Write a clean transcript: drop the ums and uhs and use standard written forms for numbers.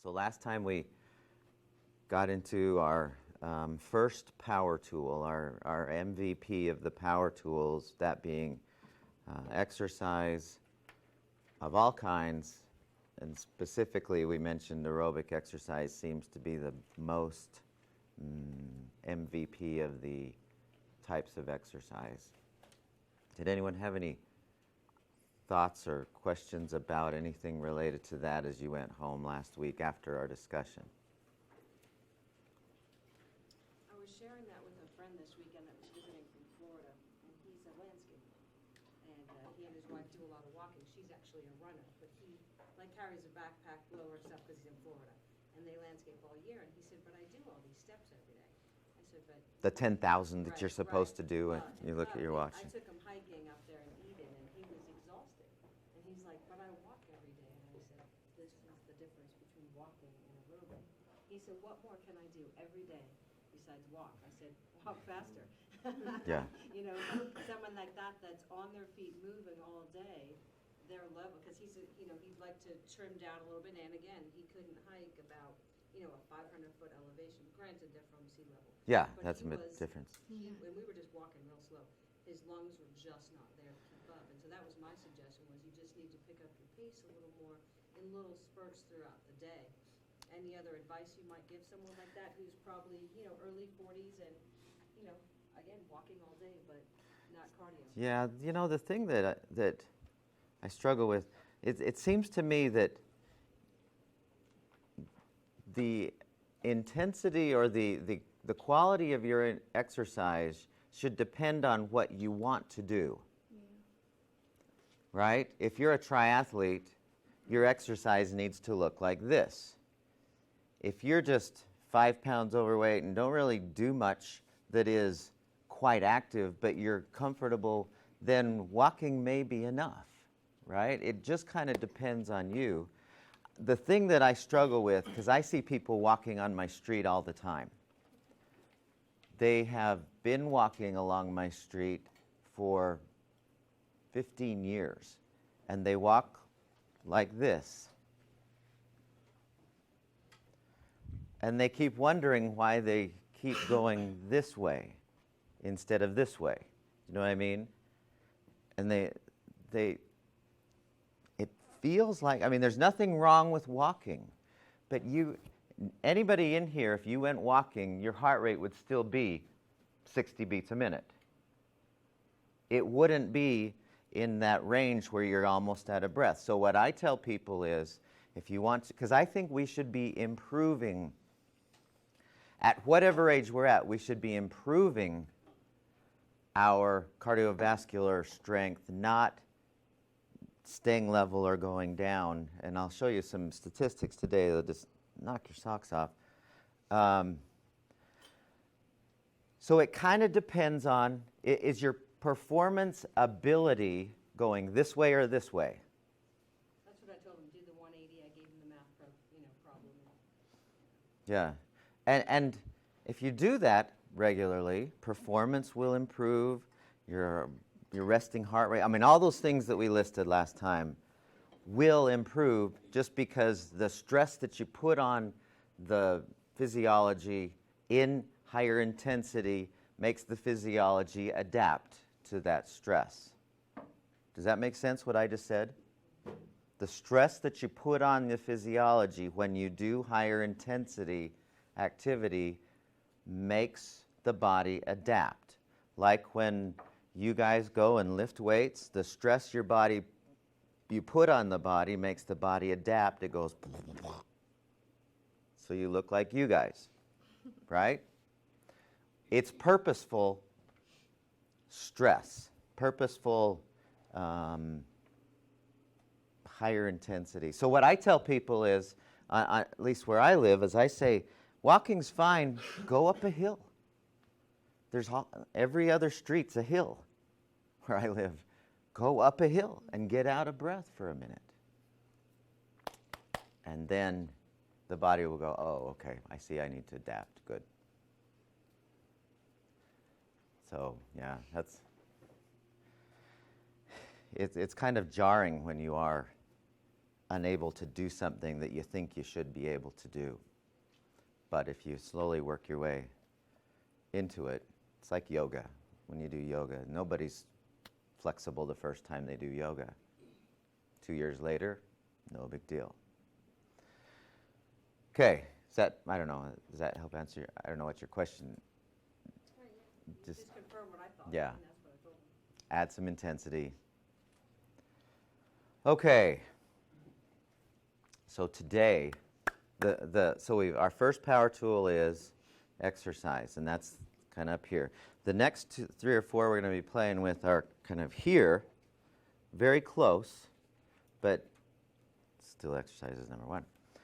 So last time we got into our first power tool, our MVP of the power tools, that being exercise of all kinds, and specifically we mentioned aerobic exercise seems to be the most MVP of the types of exercise. Did anyone have any thoughts or questions about anything related to that as you went home last week after our discussion? I was sharing that with a friend this weekend that was visiting from Florida, and he's a landscaper. And he and his wife do a lot of walking. She's actually a runner, but he carries a backpack, blower, stuff because he's in Florida. And they landscape all year. And he said, but I do all these steps every day. I said, but... The 10,000 that you're supposed to do, and you look at your watch. I took him hiking up there in Eden, and he was exhausted. And he's like, but I walk every day. And I said, this is the difference between walking and aerobic. He said, what more can I do every day besides walk? I said, walk faster. Yeah. You know, someone like that that's on their feet moving all day, their level, because he'd like to trim down a little bit, and again, he couldn't hike about, a 500-foot elevation. Granted, they're from sea level. Yeah, But that's a he bit was- difference. When we were just walking real slow, his lungs were just not there to keep up. And so that was my suggestion, was you just need to pick up your pace a little more in little spurts throughout the day. Any other advice you might give someone like that who's probably, early 40s and, again, walking all day, but not cardio? Yeah, the thing that I struggle with, it seems to me that the intensity or the quality of your exercise should depend on what you want to do. Yeah. Right? If you're a triathlete, your exercise needs to look like this. If you're just 5 pounds overweight and don't really do much that is quite active, but you're comfortable, then walking may be enough, right? It just kind of depends on you. The thing that I struggle with, because I see people walking on my street all the time. They have been walking along my street for 15 years, and they walk like this. And they keep wondering why they keep going this way instead of this way. You know what I mean? And it feels like, there's nothing wrong with walking, but anybody in here, if you went walking, your heart rate would still be 60 beats a minute. It wouldn't be in that range where you're almost out of breath. So what I tell people is, if you want to, because I think we should be improving, at whatever age we're at, we should be improving our cardiovascular strength, not staying level or going down. And I'll show you some statistics today that'll just knock your socks off. So it kind of depends on, is your performance ability going this way or this way? That's what I told him, do the 180. I gave him the math problem. Yeah. And if you do that regularly, performance will improve, your resting heart rate, all those things that we listed last time will improve just because the stress that you put on the physiology in higher intensity makes the physiology adapt to that stress. Does that make sense, what I just said? The stress that you put on the physiology when you do higher intensity activity makes the body adapt. Like when you guys go and lift weights, the stress you put on the body makes the body adapt. It goes, so you look like you guys, right? It's purposeful stress, purposeful higher intensity. So what I tell people is, at least where I live, is I say, walking's fine, go up a hill. Every other street's a hill where I live. Go up a hill and get out of breath for a minute. And then the body will go, oh, okay, I see I need to adapt. Good. So, yeah, it's kind of jarring when you are unable to do something that you think you should be able to do. But if you slowly work your way into it, it's like yoga. When you do yoga, nobody's flexible the first time they do yoga. 2 years later, no big deal. Okay, I don't know, does that help answer I don't know what your question, Right, yeah. Just confirm what I thought. Yeah. And that's what I told them. add some intensity. Okay, so today, our first power tool is exercise, and that's kind of up here. The next 3 or 4 we're going to be playing with are kind of here, very close, but still exercise is number 1.